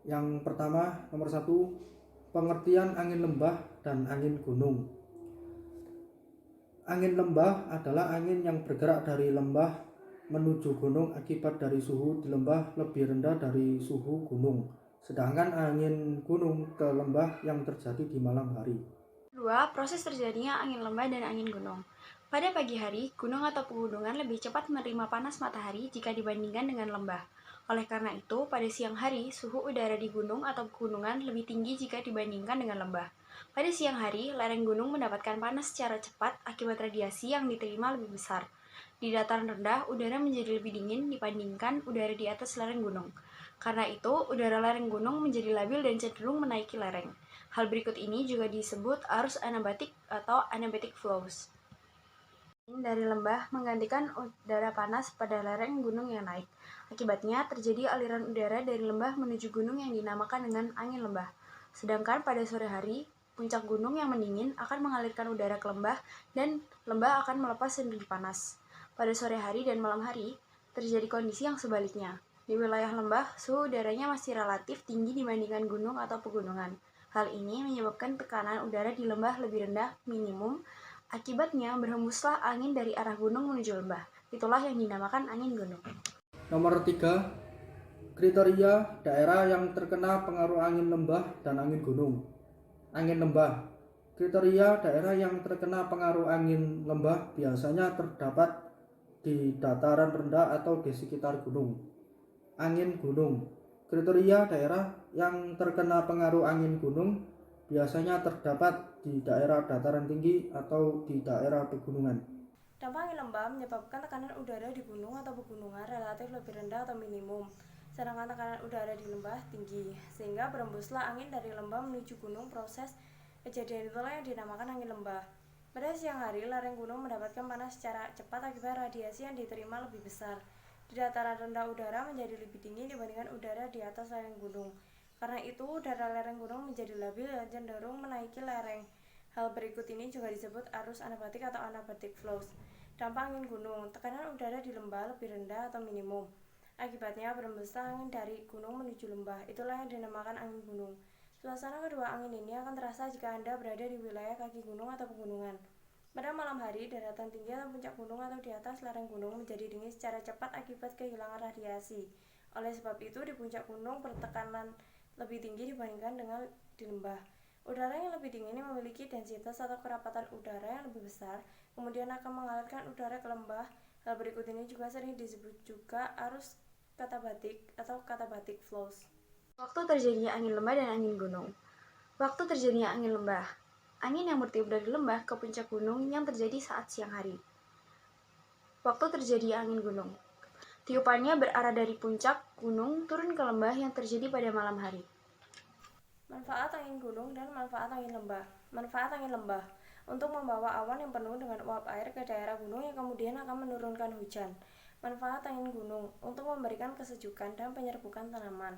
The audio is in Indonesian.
Yang pertama, nomor satu, pengertian angin lembah dan angin gunung. Angin lembah adalah angin yang bergerak dari lembah menuju gunung akibat dari suhu di lembah lebih rendah dari suhu gunung. Sedangkan angin gunung ke lembah yang terjadi di malam hari. Kedua, proses terjadinya angin lembah dan angin gunung. Pada pagi hari, gunung atau pegunungan lebih cepat menerima panas matahari jika dibandingkan dengan lembah. Oleh karena itu, pada siang hari, suhu udara di gunung atau pegunungan lebih tinggi jika dibandingkan dengan lembah. Pada siang hari, lereng gunung mendapatkan panas secara cepat akibat radiasi yang diterima lebih besar. Di dataran rendah, udara menjadi lebih dingin dibandingkan udara di atas lereng gunung. Karena itu, udara lereng gunung menjadi labil dan cenderung menaiki lereng. Hal berikut ini juga disebut arus anabatik atau anabatic flows. Dari lembah menggantikan udara panas pada lereng gunung yang naik. Akibatnya terjadi aliran udara dari lembah menuju gunung yang dinamakan dengan angin lembah. Sedangkan pada sore hari, puncak gunung yang mendingin akan mengalirkan udara ke lembah dan lembah akan melepas energi panas. Pada sore hari dan malam hari, terjadi kondisi yang sebaliknya. Di wilayah lembah, suhu udaranya masih relatif tinggi dibandingkan gunung atau pegunungan. Hal ini menyebabkan tekanan udara di lembah lebih rendah minimum. Akibatnya, berhembuslah angin dari arah gunung menuju lembah. Itulah yang dinamakan angin gunung. Nomor 3, kriteria daerah yang terkena pengaruh angin lembah dan angin gunung. Angin lembah. Kriteria daerah yang terkena pengaruh angin lembah biasanya terdapat di dataran rendah atau di sekitar gunung. Angin gunung. Kriteria daerah yang terkena pengaruh angin gunung biasanya terdapat di daerah dataran tinggi atau di daerah pegunungan. Dampak angin lembah menyebabkan tekanan udara di gunung atau pegunungan relatif lebih rendah atau minimum, sedangkan tekanan udara di lembah tinggi, sehingga berembuslah angin dari lembah menuju gunung. Proses kejadian itulah yang dinamakan angin lembah. Pada siang hari, lereng gunung mendapatkan panas secara cepat akibat radiasi yang diterima lebih besar. Di dataran rendah, udara menjadi lebih dingin dibandingkan udara di atas lereng gunung. Karena itu, udara lereng gunung menjadi labil dan cenderung menaiki lereng. Hal berikut ini juga disebut arus anabatik atau anabatic flows. Dampak angin gunung, tekanan udara di lembah lebih rendah atau minimum. Akibatnya berembuslah angin dari gunung menuju lembah. Itulah yang dinamakan angin gunung. Suasana kedua angin ini akan terasa jika Anda berada di wilayah kaki gunung atau pegunungan. Pada malam hari, daratan tinggi atau puncak gunung atau di atas lereng gunung menjadi dingin secara cepat akibat kehilangan radiasi. Oleh sebab itu, di puncak gunung bertekanan lebih tinggi dibandingkan dengan di lembah. Udara yang lebih dingin ini memiliki densitas atau kerapatan udara yang lebih besar, kemudian akan mengalirkan udara ke lembah. Hal berikut ini juga sering disebut juga arus katabatik atau katabatic flows. Waktu terjadinya angin lembah dan angin gunung. Waktu terjadinya angin lembah. Angin yang bertiup dari lembah ke puncak gunung yang terjadi saat siang hari. Waktu terjadi angin gunung. Tiupannya berarah dari puncak gunung turun ke lembah yang terjadi pada malam hari. Manfaat angin gunung dan manfaat angin lembah. Manfaat angin lembah untuk membawa awan yang penuh dengan uap air ke daerah gunung yang kemudian akan menurunkan hujan. Manfaat angin gunung untuk memberikan kesejukan dan penyerbukan tanaman.